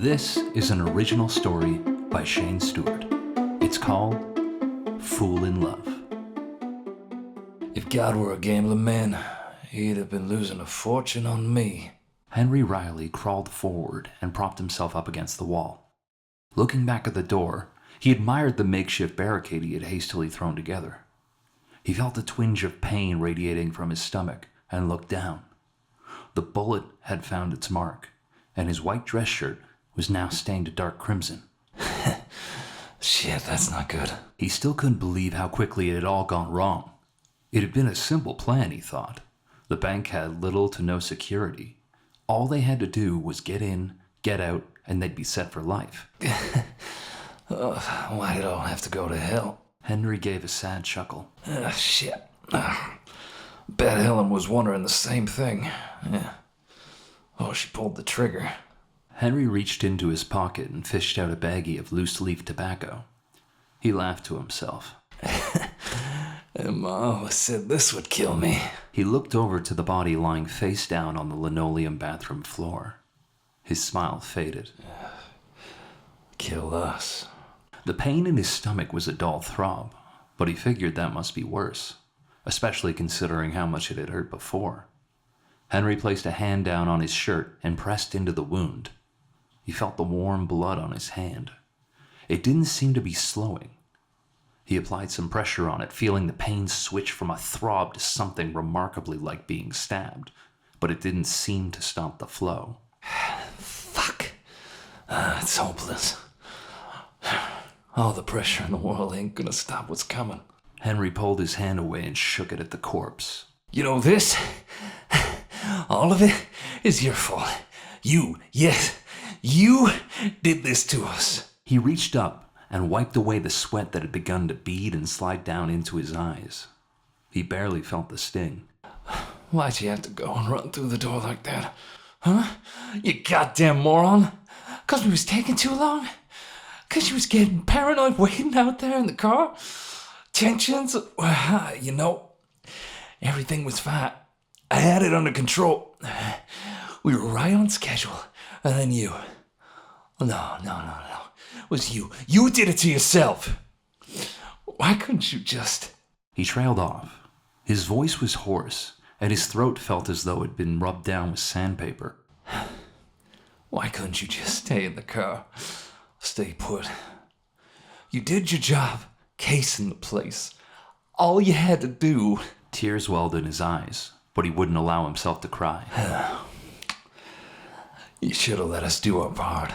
This is an original story by Shane Steward. It's called Fool in Love. If God were a gambling man, he'd have been losing a fortune on me. Henry Riley crawled forward and propped himself up against the wall. Looking back at the door, he admired the makeshift barricade he had hastily thrown together. He felt a twinge of pain radiating from his stomach and looked down. The bullet had found its mark, and his white dress shirt was now stained a dark crimson. Shit, that's not good. He still couldn't believe how quickly it had all gone wrong. It had been a simple plan, he thought. The bank had little to no security. All they had to do was get in, get out, and they'd be set for life. Why did it all have to go to hell? Henry gave a sad chuckle. Shit. Bet Helen was wondering the same thing. Yeah. Oh, she pulled the trigger. Henry reached into his pocket and fished out a baggie of loose-leaf tobacco. He laughed to himself. Ma always said this would kill me. He looked over to the body lying face down on the linoleum bathroom floor. His smile faded. Kill us. The pain in his stomach was a dull throb, but he figured that must be worse, especially considering how much it had hurt before. Henry placed a hand down on his shirt and pressed into the wound. He felt the warm blood on his hand. It didn't seem to be slowing. He applied some pressure on it, feeling the pain switch from a throb to something remarkably like being stabbed, but it didn't seem to stop the flow. Fuck. It's hopeless. All the pressure in the world ain't gonna stop what's coming. Henry pulled his hand away and shook it at the corpse. You know this? All of it is your fault. You did this to us. He reached up and wiped away the sweat that had begun to bead and slide down into his eyes. He barely felt the sting. Why'd you have to go and run through the door like that? Huh? You goddamn moron. 'Cause we was taking too long? 'Cause you was getting paranoid waiting out there in the car? Tensions? You know, everything was fine. I had it under control. We were right on schedule. And then you. No. It was you. You did it to yourself. Why couldn't you just... He trailed off. His voice was hoarse, and his throat felt as though it had been rubbed down with sandpaper. Why couldn't you just stay in the car? Stay put. You did your job, casing the place. All you had to do... Tears welled in his eyes, but he wouldn't allow himself to cry. You should have let us do our part.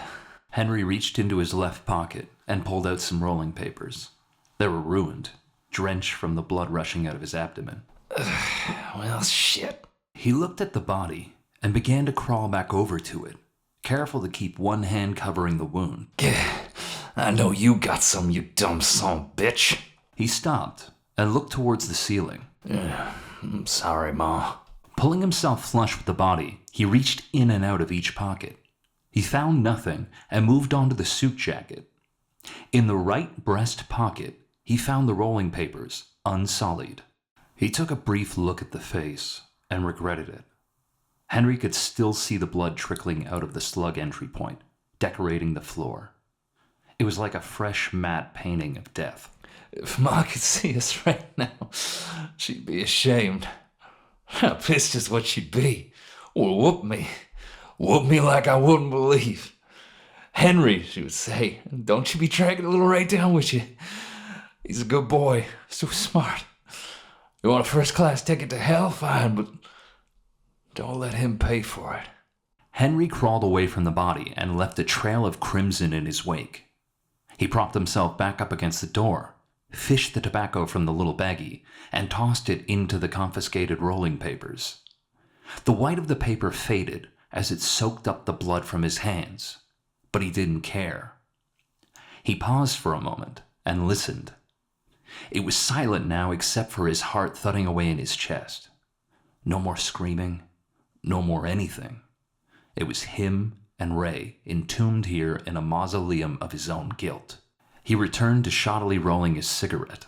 Henry reached into his left pocket and pulled out some rolling papers. They were ruined, drenched from the blood rushing out of his abdomen. Well, shit. He looked at the body and began to crawl back over to it, careful to keep one hand covering the wound. I know you got some, you dumb son of a bitch. He stopped and looked towards the ceiling. I'm sorry, Ma. Pulling himself flush with the body, he reached in and out of each pocket. He found nothing and moved on to the suit jacket. In the right breast pocket, he found the rolling papers, unsullied. He took a brief look at the face and regretted it. Henry could still see the blood trickling out of the slug entry point, decorating the floor. It was like a fresh matte painting of death. If Ma could see us right now, she'd be ashamed. How pissed is what she'd be. Or whoop me. Whoop me like I wouldn't believe. Henry, she would say, don't you be dragging a little Ray down with you. He's a good boy, so smart. You want a first-class ticket to hell? Fine, but don't let him pay for it. Henry crawled away from the body and left a trail of crimson in his wake. He propped himself back up against the door, fished the tobacco from the little baggie, and tossed it into the confiscated rolling papers. The white of the paper faded as it soaked up the blood from his hands, but he didn't care. He paused for a moment and listened. It was silent now except for his heart thudding away in his chest. No more screaming, no more anything. It was him and Ray entombed here in a mausoleum of his own guilt. He returned to shoddily rolling his cigarette.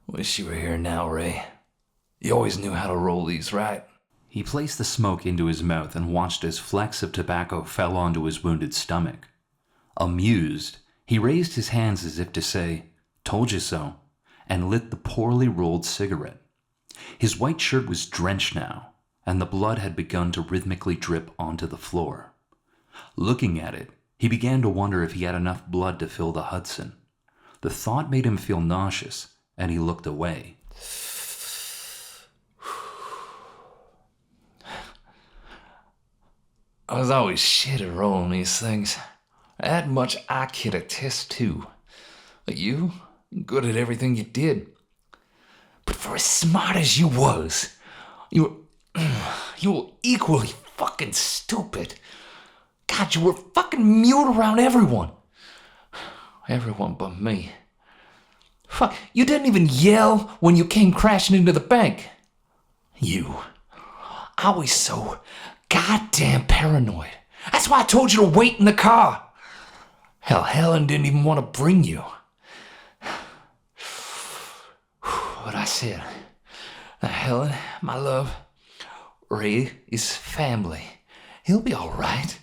Wish you were here now, Ray. You always knew how to roll these, right? He placed the smoke into his mouth and watched as flecks of tobacco fell onto his wounded stomach. Amused, he raised his hands as if to say, "Told you so," and lit the poorly rolled cigarette. His white shirt was drenched now, and the blood had begun to rhythmically drip onto the floor. Looking at it, he began to wonder if he had enough blood to fill the Hudson. The thought made him feel nauseous, and he looked away. I was always shit at rolling these things. I had much I could attest to. But you, good at everything you did. But for as smart as you was, you were equally fucking stupid. God, you were fucking mute around everyone. Everyone but me. Fuck, you didn't even yell when you came crashing into the bank. You, always so goddamn paranoid. That's why I told you to wait in the car. Hell, Helen didn't even want to bring you. What I said. Now, Helen, my love, Ray is family. He'll be all right.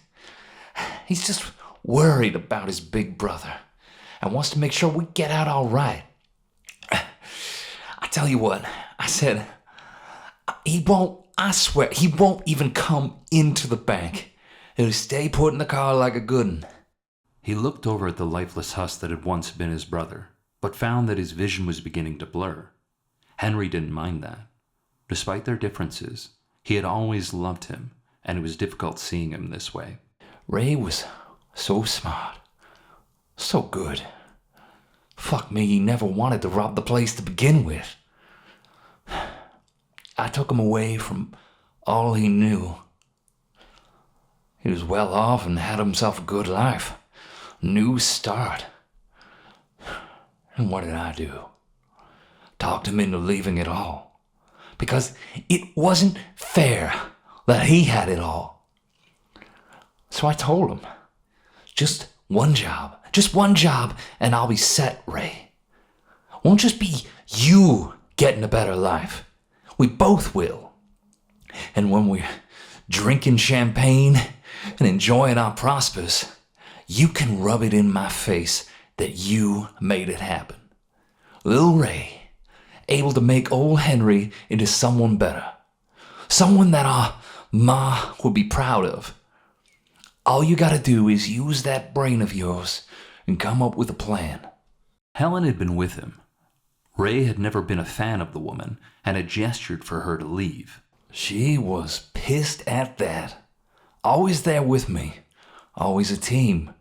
He's just worried about his big brother and wants to make sure we get out all right. I tell you what, I said, I swear, he won't even come into the bank. He'll stay put in the car like a good one. He looked over at the lifeless husk that had once been his brother, but found that his vision was beginning to blur. Henry didn't mind that. Despite their differences, he had always loved him, and it was difficult seeing him this way. Ray was so smart, so good. Fuck me, he never wanted to rob the place to begin with. I took him away from all he knew. He was well off and had himself a good life. New start. And what did I do? Talked him into leaving it all. Because it wasn't fair that he had it all. So I told him, just one job, and I'll be set, Ray. Won't just be you getting a better life. We both will. And when we're drinking champagne and enjoying our prospers, you can rub it in my face that you made it happen. Little Ray, able to make old Henry into someone better. Someone that our ma would be proud of. All you gotta do is use that brain of yours and come up with a plan. Helen had been with him. Ray had never been a fan of the woman and had gestured for her to leave. She was pissed at that. Always there with me. Always a team.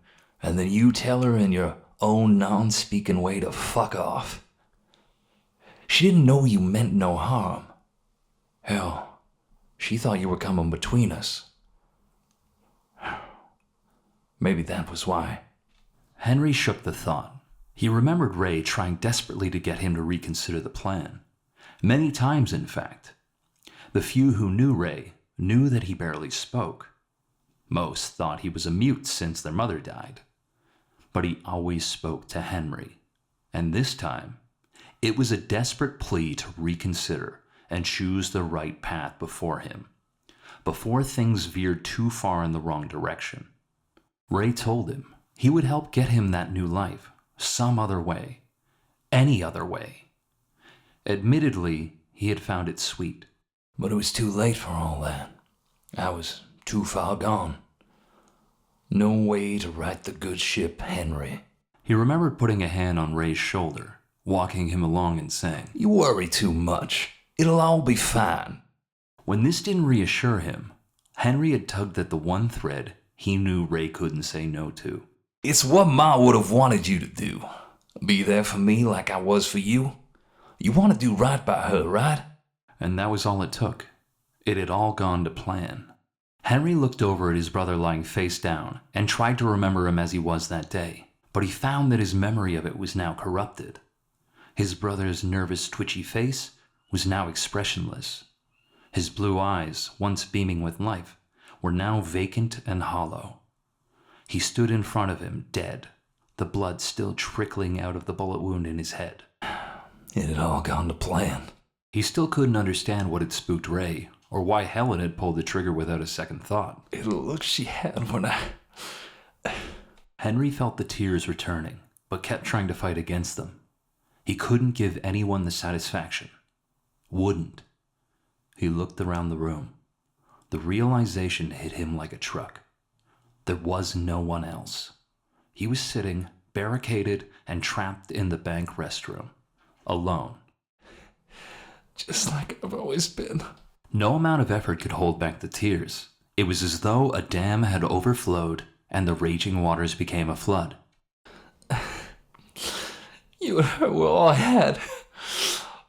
And then you tell her in your own non-speaking way to fuck off. She didn't know you meant no harm. Hell, she thought you were coming between us. Maybe that was why. Henry shook the thought. He remembered Ray trying desperately to get him to reconsider the plan. Many times, in fact. The few who knew Ray knew that he barely spoke. Most thought he was a mute since their mother died. But he always spoke to Henry. And this time, it was a desperate plea to reconsider and choose the right path before him, before things veered too far in the wrong direction. Ray told him he would help get him that new life, some other way, any other way. Admittedly, he had found it sweet. But it was too late for all that. I was too far gone. No way to right the good ship, Henry. He remembered putting a hand on Ray's shoulder, walking him along and saying, "You worry too much. It'll all be fine." When this didn't reassure him, Henry had tugged at the one thread he knew Ray couldn't say no to. It's what Ma would have wanted you to do. Be there for me like I was for you. You want to do right by her, right? And that was all it took. It had all gone to plan. Henry looked over at his brother lying face down and tried to remember him as he was that day, but he found that his memory of it was now corrupted. His brother's nervous, twitchy face was now expressionless. His blue eyes, once beaming with life, were now vacant and hollow. He stood in front of him, dead, the blood still trickling out of the bullet wound in his head. It had all gone to plan. He still couldn't understand what had spooked Ray, or why Helen had pulled the trigger without a second thought. It looked she had when I... Henry felt the tears returning, but kept trying to fight against them. He couldn't give anyone the satisfaction. Wouldn't. He looked around the room. The realization hit him like a truck. There was no one else. He was sitting, barricaded and trapped in the bank restroom, alone. Just like I've always been. No amount of effort could hold back the tears. It was as though a dam had overflowed and the raging waters became a flood. You and her were all I had.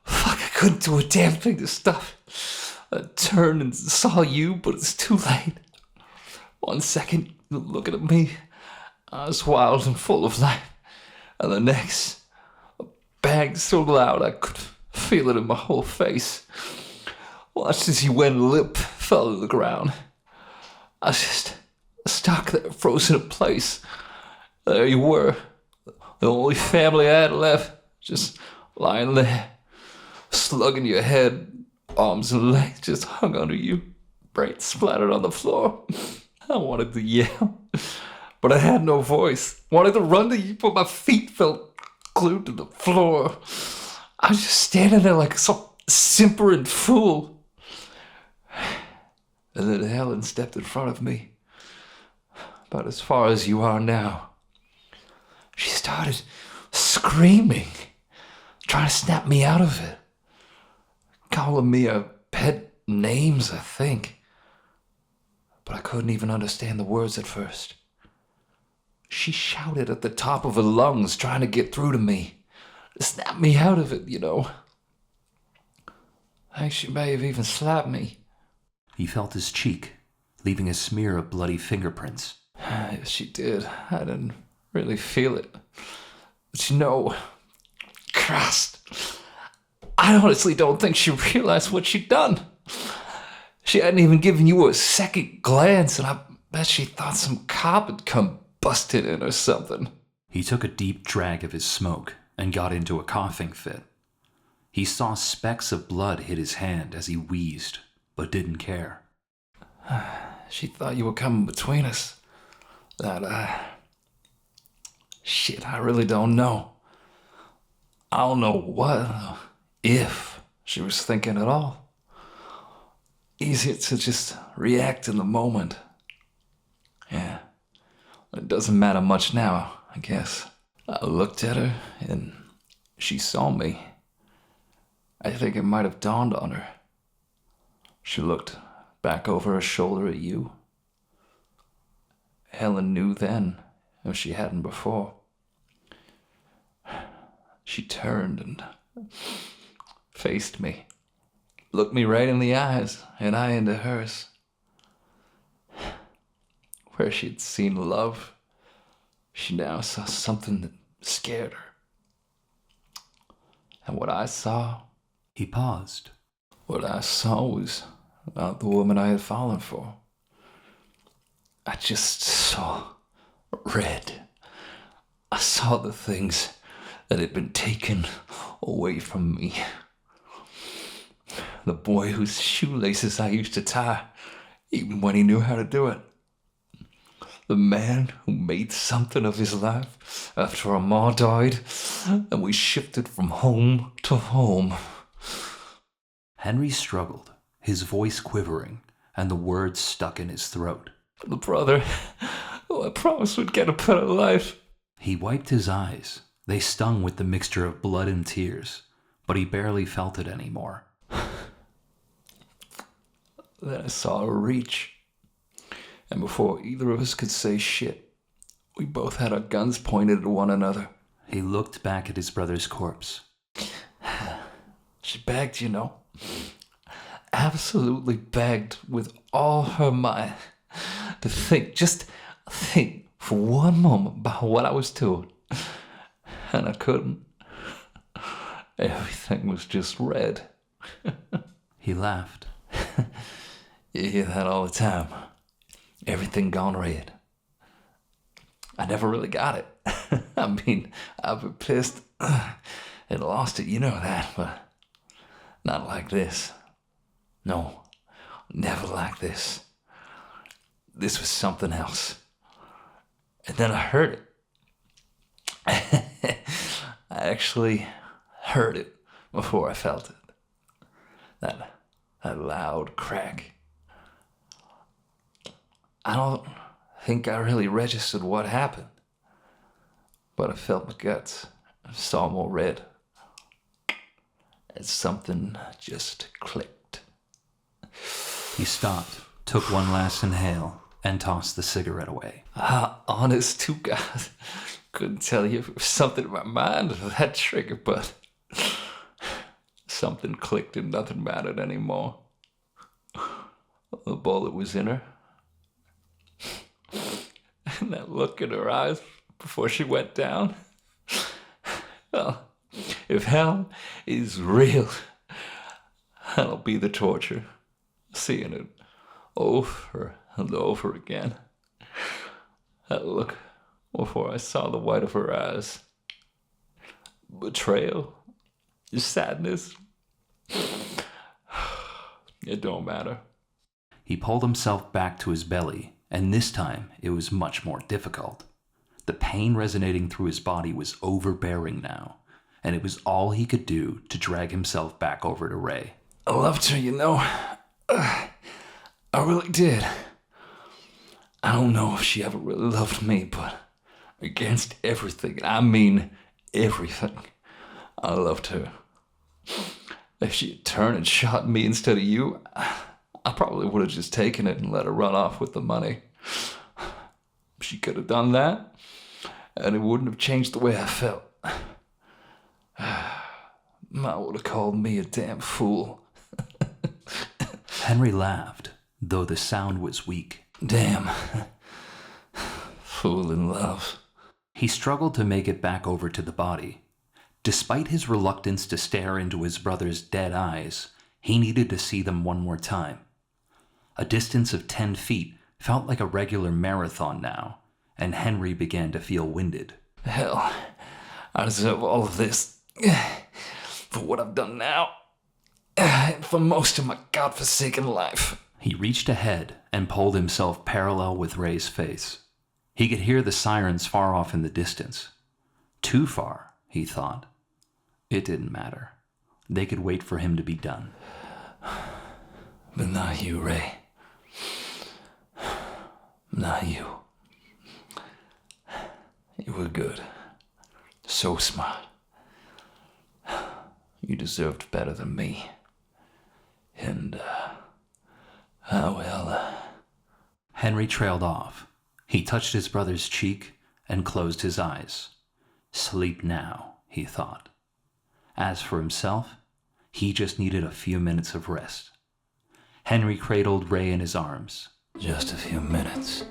Fuck, I couldn't do a damn thing to stop it. I turned and saw you, but it's too late. 1 second, you're looking at me. I was wild and full of life. And the next, a bang so loud I could feel it in my whole face. Watched as you went limp, fell to the ground. I was just stuck there, frozen in place. There you were, the only family I had left, just lying there, slugging your head, arms and legs just hung under you, brains splattered on the floor. I wanted to yell, but I had no voice. Wanted to run to you, but my feet felt glued to the floor. I was just standing there like some simpering fool. And then Helen stepped in front of me, about as far as you are now. She started screaming, trying to snap me out of it, calling me a pet names, I think. But I couldn't even understand the words at first. She shouted at the top of her lungs, trying to get through to me, to snap me out of it, you know. I think she may have even slapped me. He felt his cheek, leaving a smear of bloody fingerprints. Yes, she did. I didn't really feel it. But you know, Christ, I honestly don't think she realized what she'd done. She hadn't even given you a second glance, and I bet she thought some cop had come busted in or something. He took a deep drag of his smoke and got into a coughing fit. He saw specks of blood hit his hand as he wheezed, but didn't care. She thought you were coming between us. Shit, I really don't know. I don't know what, if she was thinking at all. Easier to just react in the moment. Yeah, it doesn't matter much now, I guess. I looked at her and she saw me. I think it might have dawned on her. She looked back over her shoulder at you. Helen knew then, if she hadn't before. She turned and faced me, looked me right in the eyes, and I into hers. Where she'd seen love, she now saw something that scared her. And what I saw... He paused. What I saw was not the woman I had fallen for. I just saw red. I saw the things that had been taken away from me. The boy whose shoelaces I used to tie, even when he knew how to do it. The man who made something of his life after our ma died, and we shifted from home to home. Henry struggled, his voice quivering, and the words stuck in his throat. The brother who I promised would get a better life. He wiped his eyes. They stung with the mixture of blood and tears, but he barely felt it anymore. Then I saw her reach. And before either of us could say shit, we both had our guns pointed at one another. He looked back at his brother's corpse. She begged, you know. Absolutely begged with all her might to just think for one moment about what I was doing. And I couldn't. Everything was just red. He laughed. You hear that all the time. Everything gone red. I never really got it. I mean, I've been pissed and lost it, you know that, but not like this. No, Never like this. This was something else. And then I heard it. I actually heard it before I felt it. That loud crack. I don't think I really registered what happened. But I felt my guts. I saw more red. And something just clicked. He stopped, took one last inhale, and tossed the cigarette away. Honest to God, couldn't tell you if it was something in my mind or that trigger, but something clicked and nothing mattered anymore. The bullet was in her. And that look in her eyes before she went down. Well, if hell is real, that'll be the torture. Seeing it over and over again. That look before I saw the white of her eyes. Betrayal, sadness. It don't matter. He pulled himself back to his belly, and this time it was much more difficult. The pain resonating through his body was overbearing now, and it was all he could do to drag himself back over to Ray. I loved her, you know. I really did. I don't know if she ever really loved me, but against everything, I mean everything, I loved her. If she had turned and shot me instead of you, I probably would have just taken it and let her run off with the money. She could have done that, and it wouldn't have changed the way I felt. Ma would have called me a damn fool. Henry laughed, though the sound was weak. Damn. Fool in love. He struggled to make it back over to the body. Despite his reluctance to stare into his brother's dead eyes, he needed to see them one more time. A distance of 10 feet felt like a regular marathon now, and Henry began to feel winded. Hell, I deserve all of this. For what I've done now. And for most of my godforsaken life. He reached ahead and pulled himself parallel with Ray's face. He could hear the sirens far off in the distance. Too far, he thought. It didn't matter. They could wait for him to be done. But not you, Ray. Not you. You were good. So smart. You deserved better than me. And, Henry trailed off. He touched his brother's cheek and closed his eyes. Sleep now, he thought. As for himself, he just needed a few minutes of rest. Henry cradled Ray in his arms. Just a few minutes.